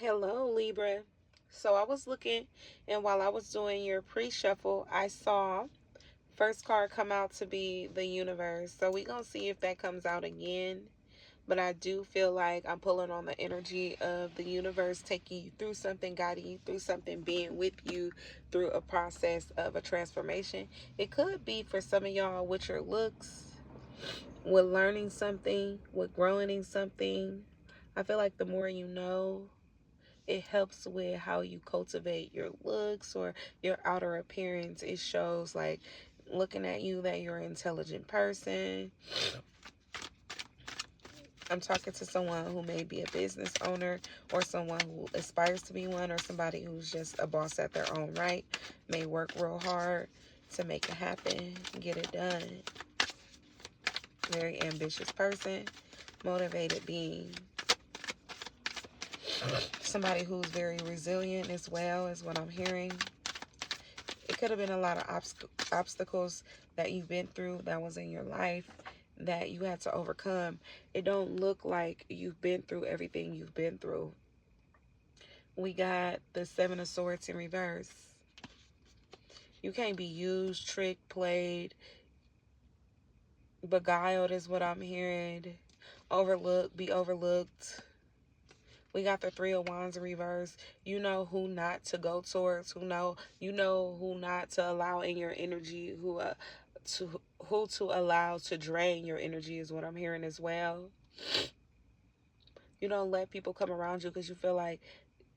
Hello, Libra. So I was looking, and while I was doing your pre-shuffle, I saw first card come out to be the universe. So we gonna see if that comes out again. But I do feel like I'm pulling on the energy of the universe, taking you through something, guiding you through something, being with you through a process of a transformation. It could be for some of y'all with your looks, with learning something, with growing in something. I feel like the more you know, it helps with how you cultivate your looks or your outer appearance. It shows, like, looking at you, that you're an intelligent person. I'm talking to someone who may be a business owner, or someone who aspires to be one, or somebody who's just a boss at their own right, may work real hard to make it happen, get it done. Very ambitious person, motivated being. Somebody who's very resilient as well, is what I'm hearing. It could have been a lot of obstacles that you've been through, that was in your life, that you had to overcome. It don't look like you've been through everything you've been through. We got the Seven of Swords in reverse. You can't be used, tricked, played, beguiled is what I'm hearing. Overlooked, be overlooked. We got the Three of Wands in reverse. You know who not to go towards, you know who not to allow in your energy, who to allow to drain your energy is what I'm hearing as well. You don't let people come around you because you feel like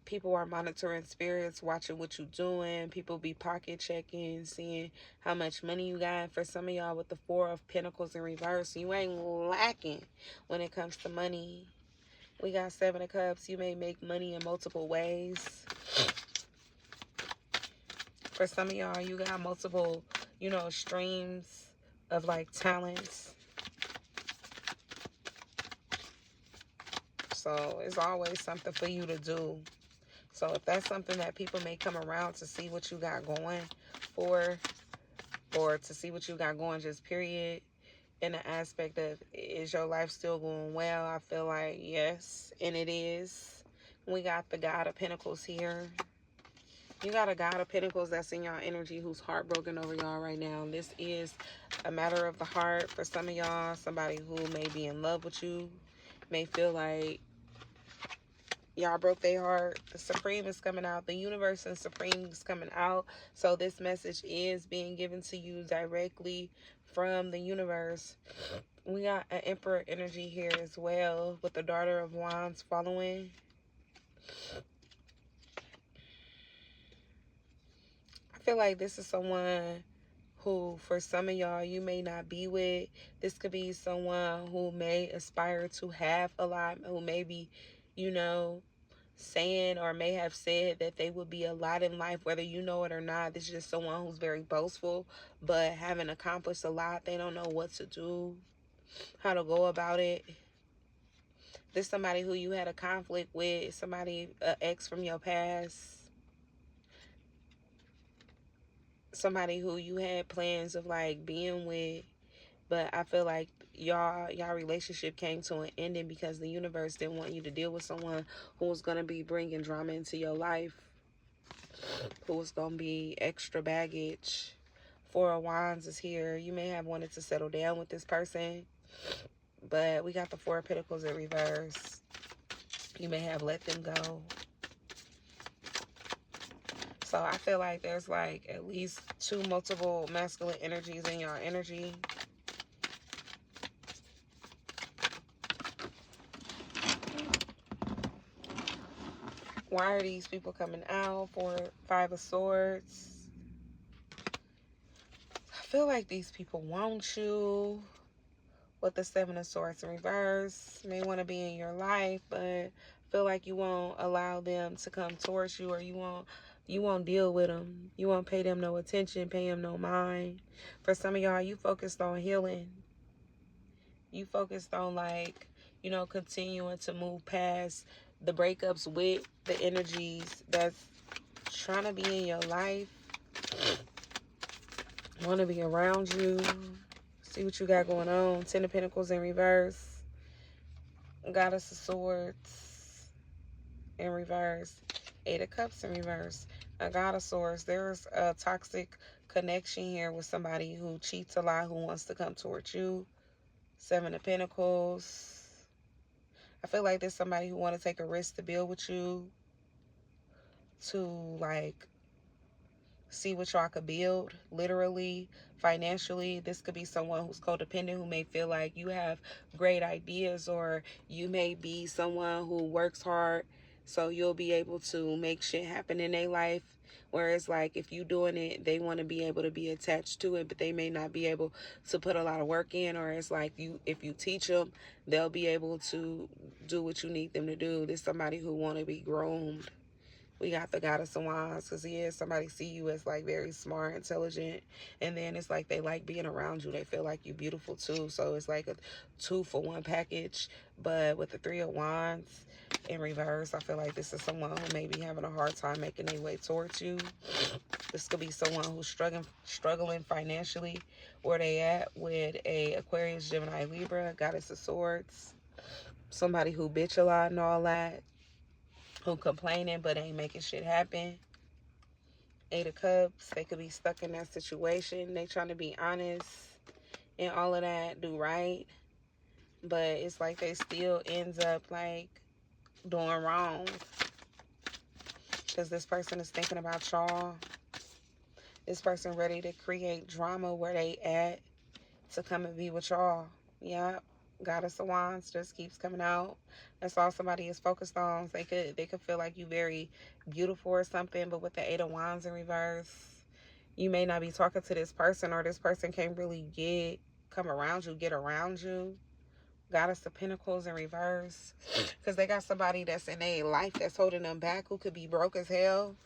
people are monitoring, spirits watching what you're doing. People be pocket checking, seeing how much money you got. For some of y'all with the Four of Pentacles in reverse, you ain't lacking when it comes to money. We got Seven of Cups. You may make money in multiple ways. For some of y'all, you got multiple, streams of like talents. So it's always something for you to do. So if that's something that people may come around to see what you got going for, or to see what you got going just period, in the aspect of, is your life still going well? I feel like yes, and it is. We got the God of Pentacles here. You got a God of Pentacles that's in y'all energy who's heartbroken over y'all right now. This is a matter of the heart for some of y'all. Somebody who may be in love with you, may feel like y'all broke their heart. The Supreme is coming out. The universe and Supreme is coming out. So this message is being given to you directly from the universe. We got an Emperor energy here as well, with the Daughter of Wands following. I feel like this is someone who, for some of y'all, you may not be with. This could be someone who may aspire to have a lot, who may be, saying or may have said that they would be a lot in life, whether you know it or not. This is just someone who's very boastful, but haven't accomplished a lot. They don't know what to do, how to go about it. This somebody who you had a conflict with, somebody, an ex from your past, somebody who you had plans of like being with, but I feel like y'all relationship came to an ending because the universe didn't want you to deal with someone who was going to be bringing drama into your life, who was going to be extra baggage. Four of Wands is here. You may have wanted to settle down with this person, but we got the Four of Pentacles in reverse. You may have let them go. So I feel like there's like at least two multiple masculine energies in your energy. Why are these people coming out? For Five of Swords. I feel like these people want you. With the Seven of Swords in reverse, may want to be in your life, but feel like you won't allow them to come towards you, or you won't deal with them. You won't pay them no attention, pay them no mind. For some of y'all, you focused on healing. You focused on, like, continuing to move past the breakups with the energies that's trying to be in your life, want to be around you. See what you got going on. Ten of Pentacles in reverse. Goddess of Swords. in reverse. Eight of Cups in reverse. A God of Swords. There's a toxic connection here with somebody who cheats a lot, who wants to come towards you. Seven of Pentacles. I feel like there's somebody who want to take a risk to build with you, to like see what y'all could build, literally, financially. This could be someone who's codependent, who may feel like you have great ideas, or you may be someone who works hard, so you'll be able to make shit happen in their life. Whereas, like, if you doing it, they want to be able to be attached to it, but they may not be able to put a lot of work in. Or it's like, if you teach them, they'll be able to do what you need them to do. There's somebody who want to be groomed. We got the Goddess of Wands, because somebody see you as like very smart, intelligent, and then it's like they like being around you. They feel like you're beautiful too. So it's like a 2-for-1 package. But with the Three of Wands in reverse, I feel like this is someone who may be having a hard time making their way towards you. This could be someone who's struggling financially, where they at, with a Aquarius, Gemini, Libra, Goddess of Swords. Somebody who bitch a lot and all that, who complaining but ain't making shit happen. Eight of Cups. They could be stuck in that situation. They trying to be honest and all of that, do right, but it's like they still ends up like doing wrong, because this person is thinking about y'all. This person ready to create drama where they at to come and be with y'all. Yep. Goddess of Wands just keeps coming out. That's all somebody is focused on. They could feel like you very beautiful or something, but with the Eight of Wands in reverse, you may not be talking to this person, or this person can't really get around you. Goddess of Pentacles in reverse, because they got somebody that's in their life that's holding them back, who could be broke as hell,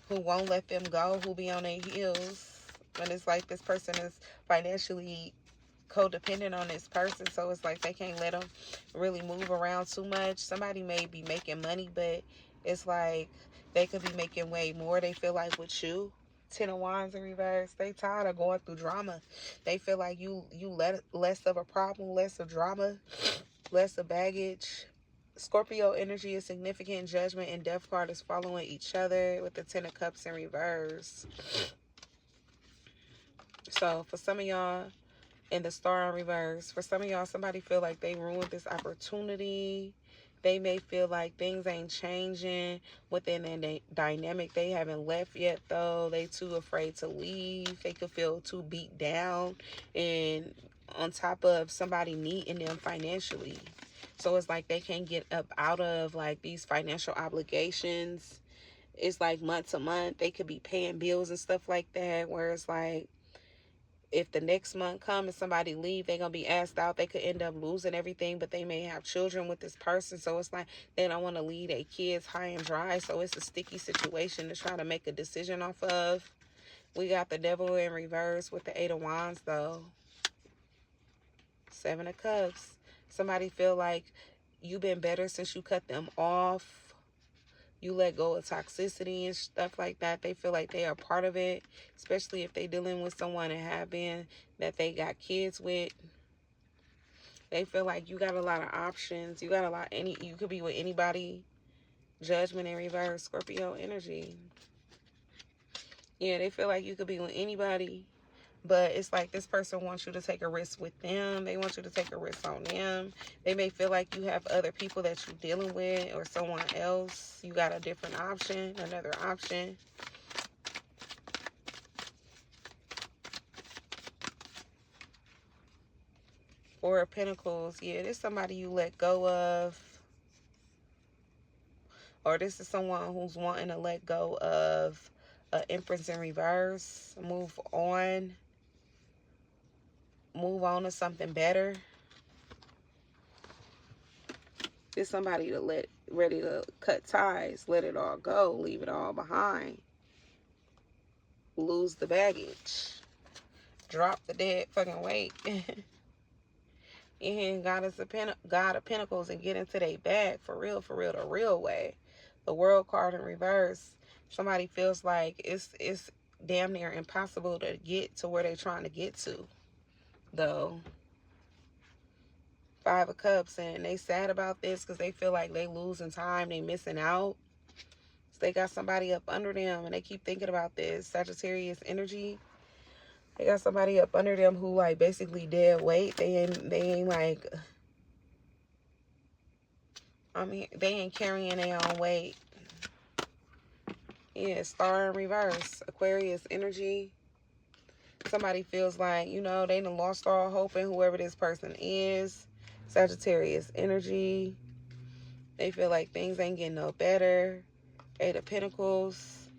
who won't let them go, who be on their heels. And it's like this person is financially codependent on this person, so it's like they can't let them really move around too much. Somebody may be making money, but it's like they could be making way more. They feel like with you, Ten of Wands in reverse, they tired of going through drama. They feel like you let less of a problem, less of drama, less of baggage. Scorpio energy is significant. Judgment and Death card is following each other with the Ten of Cups in reverse. So for some of y'all, and the Star in reverse, for some of y'all, somebody feel like they ruined this opportunity. They may feel like things ain't changing within their dynamic. They haven't left yet, though. They too afraid to leave. They could feel too beat down, and on top of somebody needing them financially. So it's like they can't get up out of like these financial obligations. It's like month to month. They could be paying bills and stuff like that, where it's like, if the next month comes and somebody leave, they're going to be asked out. They could end up losing everything, but they may have children with this person. So it's like they don't want to leave their kids high and dry. So it's a sticky situation to try to make a decision off of. We got the Devil in reverse with the Eight of Wands, though. Seven of Cups. Somebody feel like you've been better since you cut them off. You let go of toxicity and stuff like that. They feel like they are part of it, especially if they dealing with someone that they got kids with. They feel like you got a lot of options. You could be with anybody. Judgment in reverse, Scorpio energy. Yeah, they feel like you could be with anybody, but it's like this person wants you to take a risk with them. They want you to take a risk on them. They may feel like you have other people that you're dealing with, or someone else. You got a different option, another option. Four of Pentacles. Yeah, this is somebody you let go of. Or this is someone who's wanting to let go of Empress in reverse. Move on to something better. It's somebody ready to cut ties, let it all go, leave it all behind, lose the baggage, drop the dead fucking weight, and God of Pentacles, and get into their bag for real, the real way. The World card in reverse. Somebody feels like it's damn near impossible to get to where they're trying to get to, though. Five of Cups, and they sad about this because they feel like they losing time, they missing out. So they got somebody up under them, and they keep thinking about this. Sagittarius energy. They got somebody up under them who like basically dead weight. They ain't like, I mean, they ain't carrying their own weight. Yeah, Star in reverse. Aquarius energy. Somebody feels like, you know, they done lost all hope in whoever this person is. Sagittarius energy. They feel like things ain't getting no better. Eight of Pentacles.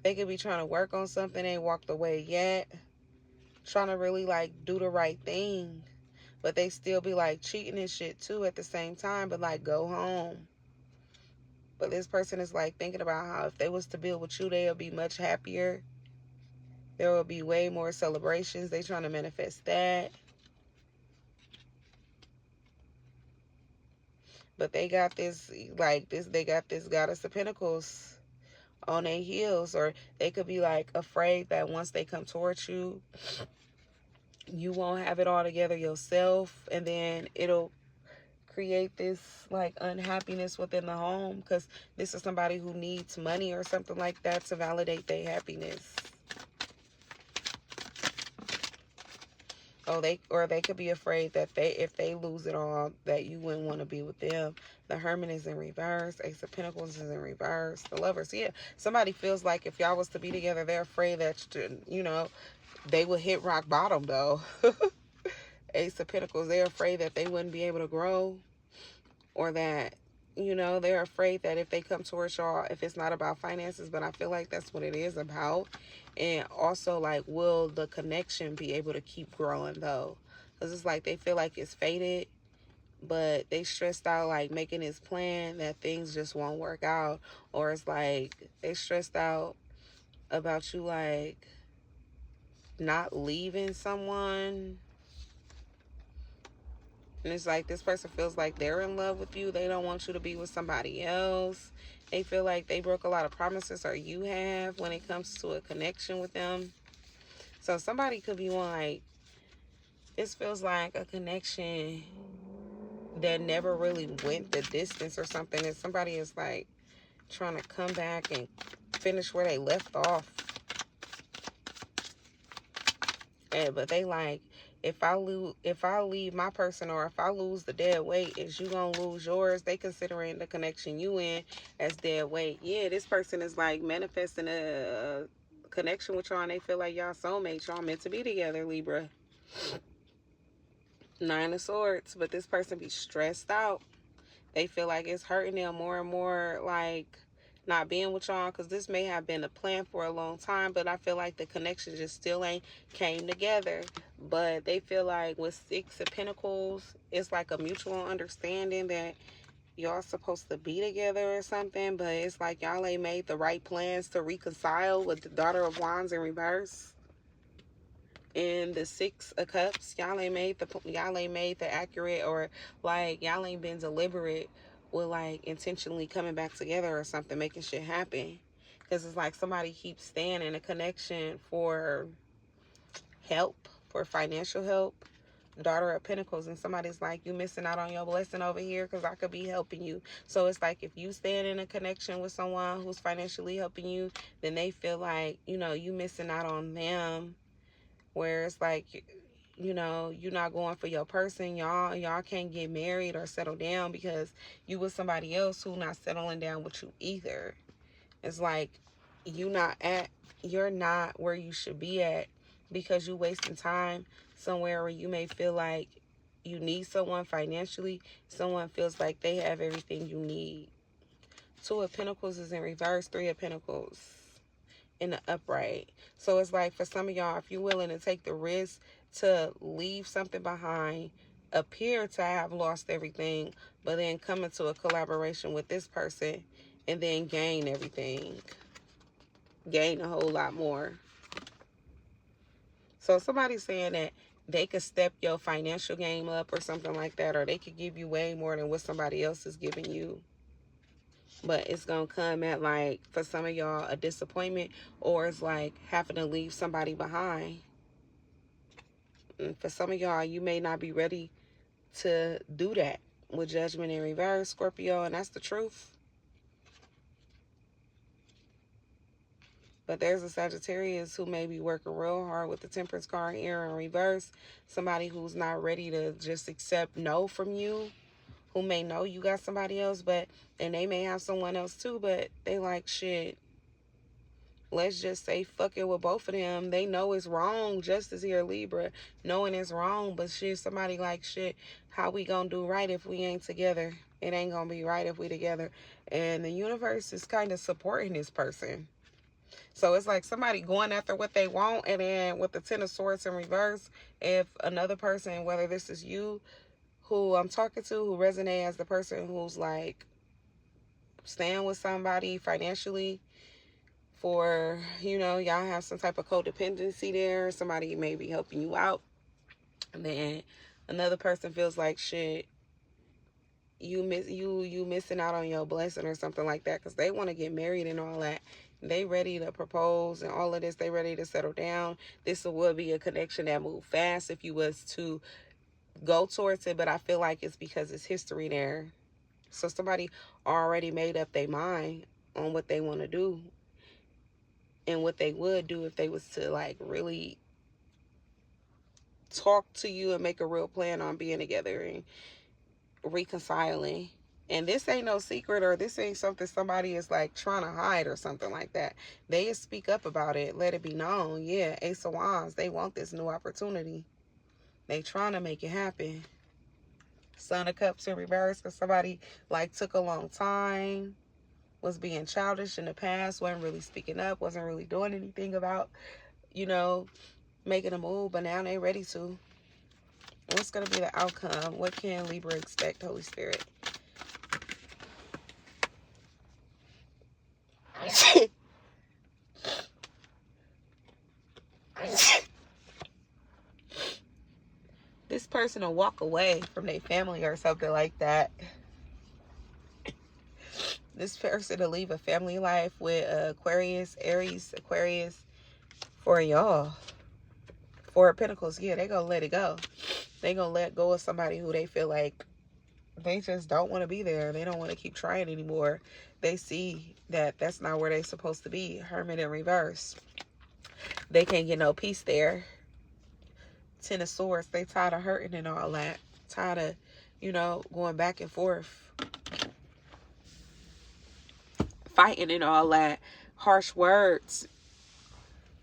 They could be trying to work on something, ain't walked away yet. Trying to really like do the right thing. But they still be like cheating and shit too at the same time, but like go home. But this person is like thinking about how if they was to build with you, they'll be much happier. There will be way more celebrations. They trying to manifest that. But they got this, like this, they got this Goddess of Pentacles on their heels. Or they could be like afraid that once they come towards you, you won't have it all together yourself. And then it'll create this like unhappiness within the home. Because this is somebody who needs money or something like that to validate their happiness. Oh, they could be afraid that if they lose it all, that you wouldn't want to be with them. The Hermit is in reverse. Ace of Pentacles is in reverse. The Lovers, yeah. Somebody feels like if y'all was to be together, they're afraid that, you know, they would hit rock bottom, though. Ace of Pentacles, they're afraid that they wouldn't be able to grow. Or that, you know, they're afraid that if they come towards y'all, if it's not about finances, but I feel like that's what it is about. And also, like, will the connection be able to keep growing, though? Because it's like they feel like it's fated, but they stressed out, like, making this plan that things just won't work out. Or it's like they stressed out about you, like, not leaving someone. And it's like this person feels like they're in love with you. They don't want you to be with somebody else. They feel like they broke a lot of promises, or you have, when it comes to a connection with them. So somebody could be like, this feels like a connection that never really went the distance or something. And somebody is like trying to come back and finish where they left off. But they like, if I leave my person, or if I lose the dead weight, is you gonna lose yours? They considering the connection you in as dead weight. Yeah, this person is like manifesting a connection with y'all, and they feel like y'all soulmates. Y'all meant to be together, Libra. Nine of Swords. But this person be stressed out. They feel like it's hurting them more and more, like not being with y'all, because this may have been a plan for a long time, but I feel like the connection just still ain't came together. But they feel like with Six of Pentacles, it's like a mutual understanding that y'all supposed to be together or something, but it's like y'all ain't made the right plans to reconcile with the Daughter of Wands in reverse. And the Six of Cups, y'all ain't made the accurate, or like y'all ain't been deliberate with like intentionally coming back together or something, making shit happen. Because it's like somebody keeps staying in a connection for help, for financial help. Daughter of Pentacles, and somebody's like, you missing out on your blessing over here because I could be helping you. So it's like if you stand in a connection with someone who's financially helping you, then they feel like, you know, you missing out on them. Where it's like, you know, you're not going for your person. Y'all can't get married or settle down because you with somebody else who not settling down with you either. It's like you're not where you should be at because you wasting time somewhere where you may feel like you need someone financially. Someone feels like they have everything you need. Two of Pentacles is in reverse. Three of Pentacles in the upright. So it's like for some of y'all, if you're willing to take the risk to leave something behind, appear to have lost everything, but then come into a collaboration with this person and then gain everything, gain a whole lot more. So somebody's saying that they could step your financial game up or something like that, or they could give you way more than what somebody else is giving you. But it's going to come at, like, for some of y'all, a disappointment, or it's like having to leave somebody behind. And for some of y'all, you may not be ready to do that with Judgment in reverse, Scorpio, and that's the truth. But there's a Sagittarius who may be working real hard with the Temperance card here in reverse. Somebody who's not ready to just accept no from you, who may know you got somebody else, and they may have someone else too, but they like, shit, let's just say fuck it with both of them. They know it's wrong. Justice here, Libra, knowing it's wrong, but shit, somebody like, shit, how we gonna do right if we ain't together? It ain't gonna be right if we together. And the universe is kind of supporting this person. So it's like somebody going after what they want, and then with the Ten of Swords in reverse, if another person, whether this is you who I'm talking to, who resonate as the person who's like staying with somebody financially for, y'all have some type of codependency there, somebody may be helping you out, and then another person feels like, shit, you missing out on your blessing or something like that, because they want to get married and all that. They ready to propose and all of this. They ready to settle down. This would be a connection that move fast if you was to go towards it, but I feel like it's because it's history there. So somebody already made up their mind on what they want to do and what they would do if they was to like really talk to you and make a real plan on being together and reconciling. And this ain't no secret, or this ain't something somebody is like trying to hide or something like that. They just speak up about it, let it be known. Yeah, Ace of Wands, they want this new opportunity. They trying to make it happen. Son of Cups in reverse, because somebody like took a long time, was being childish in the past, wasn't really speaking up, wasn't really doing anything about, making a move, but now they ready to. What's going to be the outcome? What can Libra expect, Holy Spirit? This person will walk away from their family or something like that. This person to leave a family life with Aquarius, Aries, Aquarius for y'all. Four of Pentacles, yeah, they gonna let it go. They gonna let go of somebody who they feel like they just don't want to be there. They don't want to keep trying anymore. They see that that's not where they're supposed to be. Hermit in reverse. They can't get no peace there. Ten of Swords, they tired of hurting and all that. Tired of, going back and forth. Fighting and all that. Harsh words.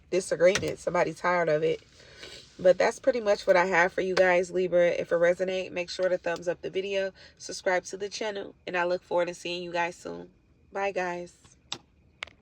Disagreement. Somebody tired of it. But that's pretty much what I have for you guys, Libra. If it resonates, make sure to thumbs up the video. Subscribe to the channel. And I look forward to seeing you guys soon. Bye, guys.